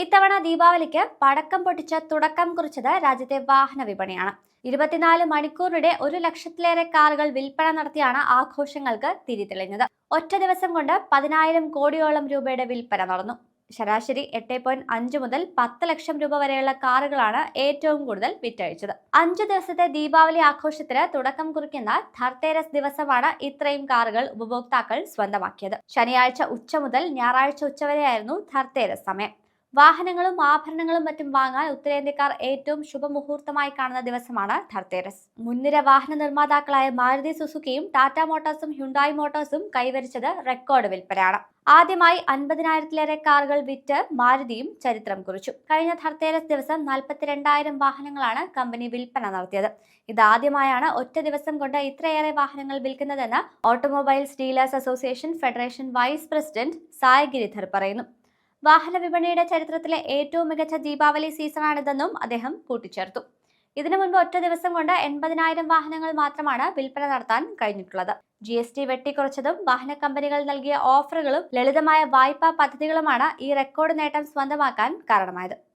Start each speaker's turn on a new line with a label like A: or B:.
A: ഇത്തവണ ദീപാവലിക്ക് പടക്കം പൊട്ടിച്ച് തുടക്കം കുറിച്ചത് രാജ്യത്തെ വാഹന വിപണിയാണ്. 24 മണിക്കൂറിനിടെ 1 ലക്ഷത്തിലേറെ കാറുകൾ വിൽപ്പന നടത്തിയാണ് ആഘോഷങ്ങൾക്ക് തിരിതെളിഞ്ഞത്. ഒറ്റ ദിവസം കൊണ്ട് 10,000 കോടിയോളം രൂപയുടെ വിൽപ്പന നടന്നു. ശരാശരി 8.5 മുതൽ 10 ലക്ഷം രൂപ വരെയുള്ള കാറുകളാണ് ഏറ്റവും കൂടുതൽ വിറ്റഴിച്ചത്. 5 ദിവസത്തെ ദീപാവലി ആഘോഷത്തിന് തുടക്കം കുറിക്കുന്ന ധർത്തേരസ് ദിവസമാണ് ഇത്രയും കാറുകൾ ഉപഭോക്താക്കൾ സ്വന്തമാക്കിയത്. ശനിയാഴ്ച ഉച്ച മുതൽ ഞായറാഴ്ച ഉച്ചവരെയായിരുന്നു ധർത്തേരസ് സമയം. വാഹനങ്ങളും ആഭരണങ്ങളും മറ്റും വാങ്ങാൻ ഉത്തരേന്ത്യക്കാർ ഏറ്റവും ശുഭമുഹൂർത്തമായി കാണുന്ന ദിവസമാണ് ധർത്തേരസ്. മുൻനിര വാഹന നിർമ്മാതാക്കളായ മാരുതി സുസുക്കിയും ടാറ്റ മോട്ടോഴ്സും ഹ്യുണ്ടായി മോട്ടോഴ്സും കൈവരിച്ചത് റെക്കോർഡ് വിൽപ്പനയാണ്. ആദ്യമായി 50,000-ലേറെ കാറുകൾ വിറ്റ് മാരുതിയും ചരിത്രം കുറിച്ചു. കഴിഞ്ഞ ധർത്തേരസ് ദിവസം 42,000 വാഹനങ്ങളാണ് കമ്പനി വിൽപ്പന നടത്തിയത്. ഇതാദ്യമായാണ് ഒറ്റ ദിവസം കൊണ്ട് ഇത്രയേറെ വാഹനങ്ങൾ വിൽക്കുന്നതെന്ന് automobiles dealers association federation vice president Sai Giridhar പറയുന്നു. വാഹന വിപണിയുടെ ചരിത്രത്തിലെ ഏറ്റവും മികച്ച ദീപാവലി സീസണാണിതെന്നും അദ്ദേഹം കൂട്ടിച്ചേർത്തു. ഇതിനു മുൻപ് ഒറ്റ ദിവസം കൊണ്ട് 80,000 വാഹനങ്ങൾ മാത്രമാണ് വിൽപ്പന നടത്താൻ കഴിഞ്ഞിട്ടുള്ളത്. GST വെട്ടിക്കുറച്ചതും വാഹന കമ്പനികൾ നൽകിയ ഓഫറുകളും ലളിതമായ വായ്പാ പദ്ധതികളുമാണ് ഈ റെക്കോർഡ് നേട്ടം സ്വന്തമാക്കാൻ കാരണമായത്.